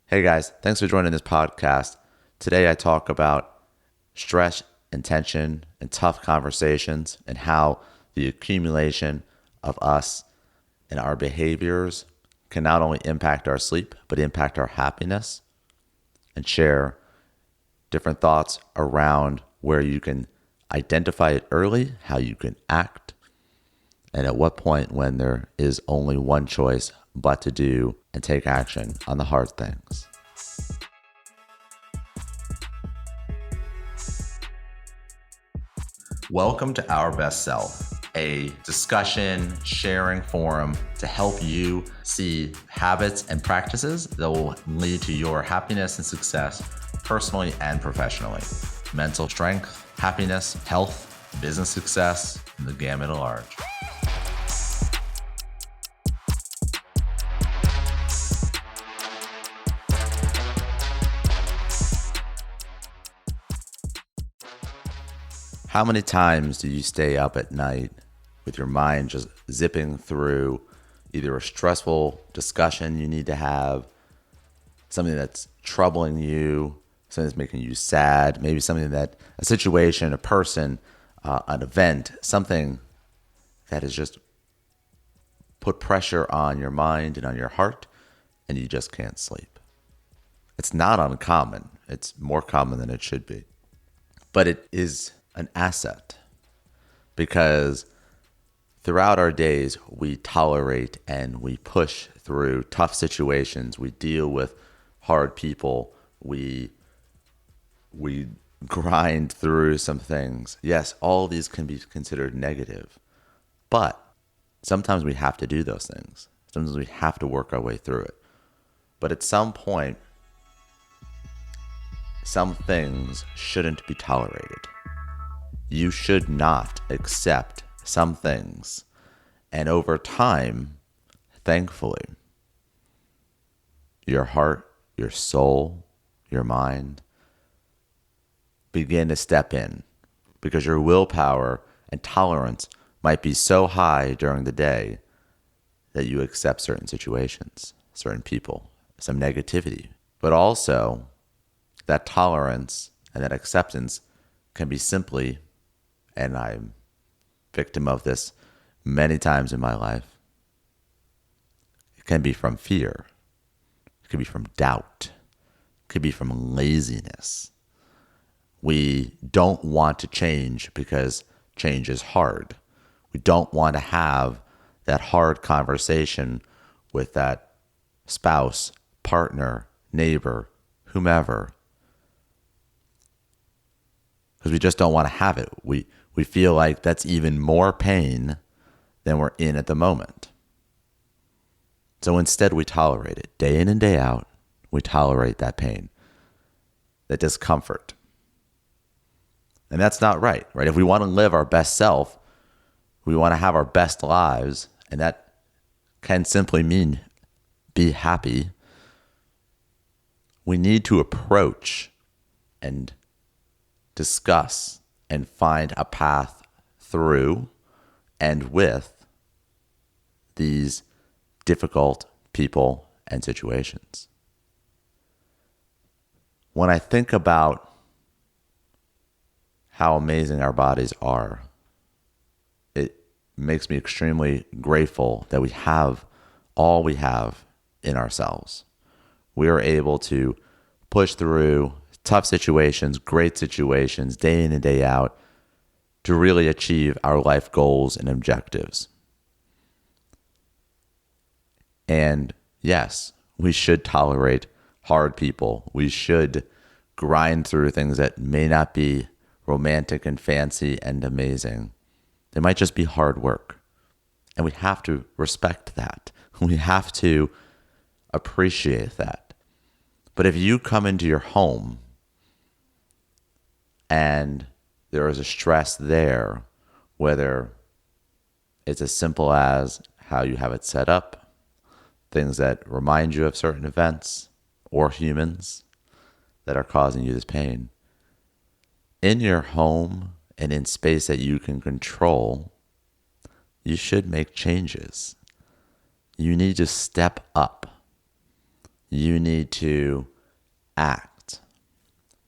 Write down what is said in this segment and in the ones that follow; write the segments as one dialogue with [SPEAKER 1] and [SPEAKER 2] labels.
[SPEAKER 1] Hey guys, thanks for joining this podcast. Today I talk about stress and tension and tough conversations and how the accumulation of us and our behaviors can not only impact our sleep, but impact our happiness, and share different thoughts around where you can identify it early, how you can act, and at what point when there is only one choice but to do and take action on the hard things. Welcome to Our Best Self, a discussion sharing forum to help you see habits and practices that will lead to your happiness and success personally and professionally. Mental strength, happiness, health, business success, and the gamut at large. How many times do you stay up at night with your mind just zipping through either a stressful discussion you need to have, something that's troubling you, something that's making you sad, maybe something that a situation, a person, an event, something that has just put pressure on your mind and on your heart, and you just can't sleep. It's not uncommon. It's more common than it should be. But it is an asset because throughout our days, we tolerate and we push through tough situations. We deal with hard people. We grind through some things. Yes, all of these can be considered negative, but sometimes we have to do those things. Sometimes we have to work our way through it. But at some point, some things shouldn't be tolerated. You should not accept some things. And over time, thankfully, your heart, your soul, your mind begin to step in because your willpower and tolerance might be so high during the day that you accept certain situations, certain people, some negativity. But also, that tolerance and that acceptance can be simply, and I'm victim of this many times in my life, it can be from fear. It could be from doubt. It could be from laziness. We don't want to change because change is hard. We don't want to have that hard conversation with that spouse, partner, neighbor, whomever, because we just don't want to have it. We feel like that's even more pain than we're in at the moment. So instead, we tolerate it. Day in and day out, we tolerate that pain, that discomfort. And that's not right? If we want to live our best self, we want to have our best lives, and that can simply mean be happy. We need to approach and discuss and find a path through and with these difficult people and situations. When I think about how amazing our bodies are, it makes me extremely grateful that we have all we have in ourselves. We are able to push through tough situations, great situations, day in and day out, to really achieve our life goals and objectives. And yes, we should tolerate hard people. We should grind through things that may not be romantic and fancy and amazing. They might just be hard work. And we have to respect that. We have to appreciate that. But if you come into your home and there is a stress there, whether it's as simple as how you have it set up, things that remind you of certain events or humans that are causing you this pain, in your home and in space that you can control, you should make changes. You need to step up. You need to act.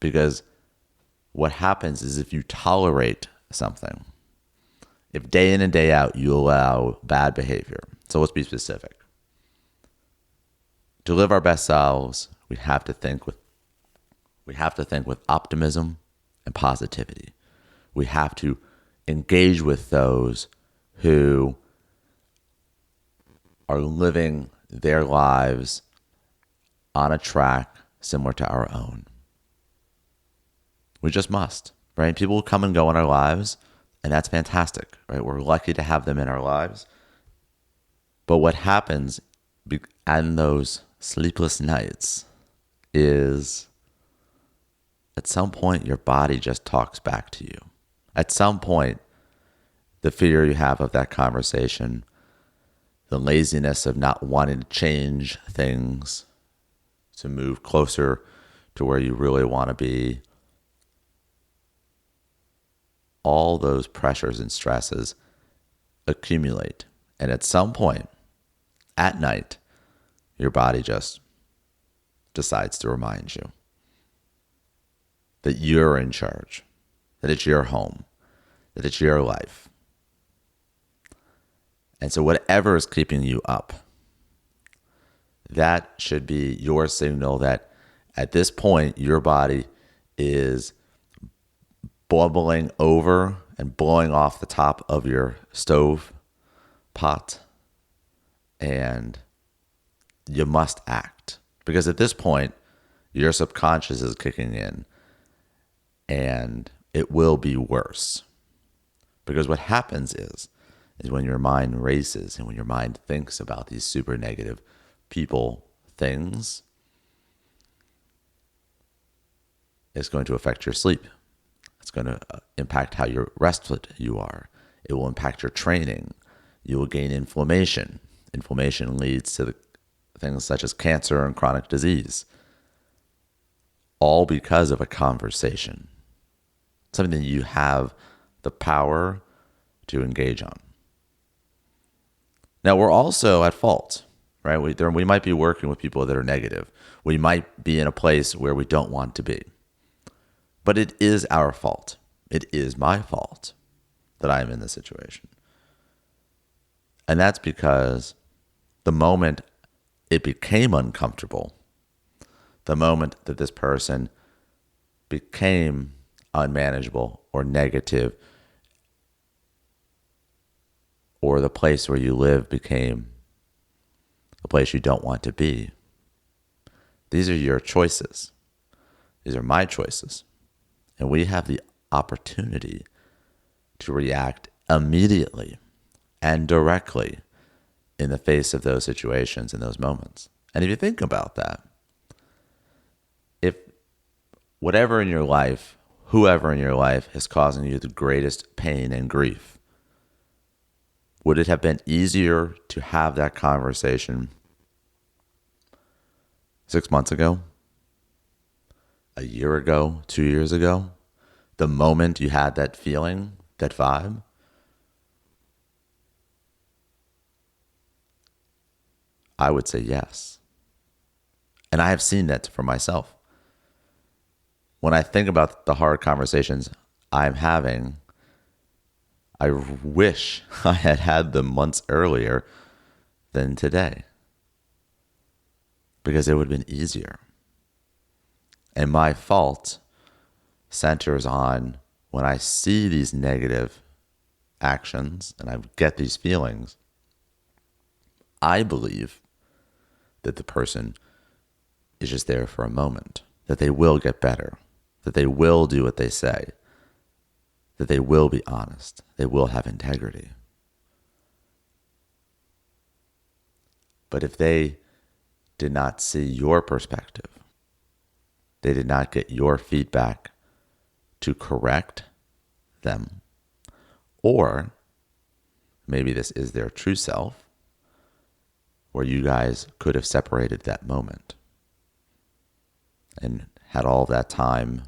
[SPEAKER 1] Because what happens is if you tolerate something, if day in and day out you allow bad behavior, so let's be specific. To live our best selves, we have to think with optimism and positivity. We have to engage with those who are living their lives on a track similar to our own. We just must, right? People will come and go in our lives, and that's fantastic, right? We're lucky to have them in our lives. But what happens in those sleepless nights is at some point your body just talks back to you. At some point, the fear you have of that conversation, the laziness of not wanting to change things to move closer to where you really want to be, all those pressures and stresses accumulate. And at some point, at night, your body just decides to remind you that you're in charge, that it's your home, that it's your life. And so whatever is keeping you up, that should be your signal that at this point, your body is bubbling over and blowing off the top of your stove pot, and you must act. Because at this point, your subconscious is kicking in, and it will be worse. Because what happens is when your mind races and when your mind thinks about these super negative people, things, it's going to affect your sleep. It's going to impact how restful you are. It will impact your training. You will gain inflammation. Inflammation leads to things such as cancer and chronic disease, all because of a conversation, something that you have the power to engage on. Now, we're also at fault, right? We might be working with people that are negative. We might be in a place where we don't want to be. But it is our fault. It is my fault that I am in this situation. And that's because the moment it became uncomfortable, the moment that this person became unmanageable or negative, or the place where you live became a place you don't want to be, these are your choices. These are my choices. And we have the opportunity to react immediately and directly in the face of those situations and those moments. And if you think about that, if whatever in your life, whoever in your life is causing you the greatest pain and grief, would it have been easier to have that conversation 6 months ago, a year ago, 2 years ago, the moment you had that feeling, that vibe? I would say yes. And I have seen that for myself. When I think about the hard conversations I'm having, I wish I had had them months earlier than today, because it would have been easier. And my fault centers on when I see these negative actions and I get these feelings, I believe that the person is just there for a moment, that they will get better, that they will do what they say, that they will be honest, they will have integrity. But if they did not see your perspective, they did not get your feedback to correct them, or maybe this is their true self, where you guys could have separated that moment and had all that time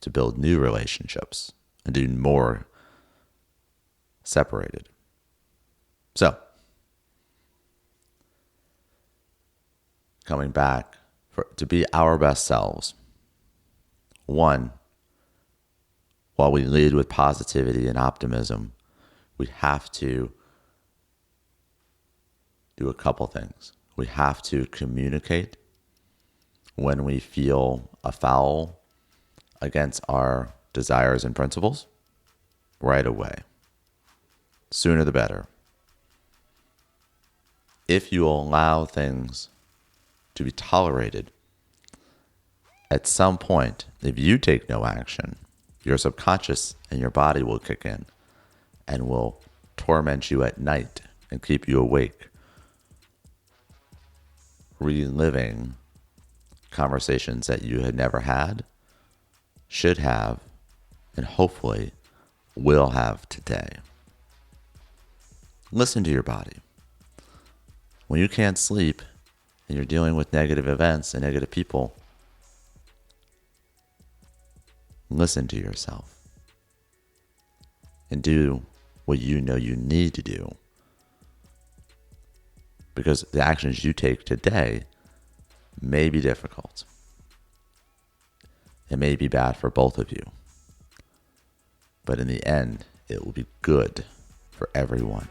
[SPEAKER 1] to build new relationships and do more separated. So, coming back to be our best selves. One, while we lead with positivity and optimism, we have to do a couple things. We have to communicate when we feel a foul against our desires and principles right away. Sooner the better. If you allow things to be tolerated, at some point, if you take no action, your subconscious and your body will kick in and will torment you at night and keep you awake, reliving conversations that you had never had, should have, and hopefully will have today. Listen to your body. When you can't sleep and you're dealing with negative events and negative people, listen to yourself and do what you know you need to do. Because the actions you take today may be difficult. It may be bad for both of you. But in the end, it will be good for everyone.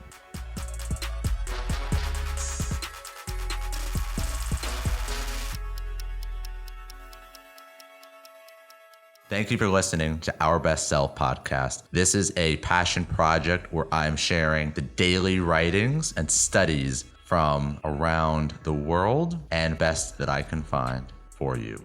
[SPEAKER 1] Thank you for listening to Our Best Self podcast. This is a passion project where I'm sharing the daily writings and studies from around the world and best that I can find for you.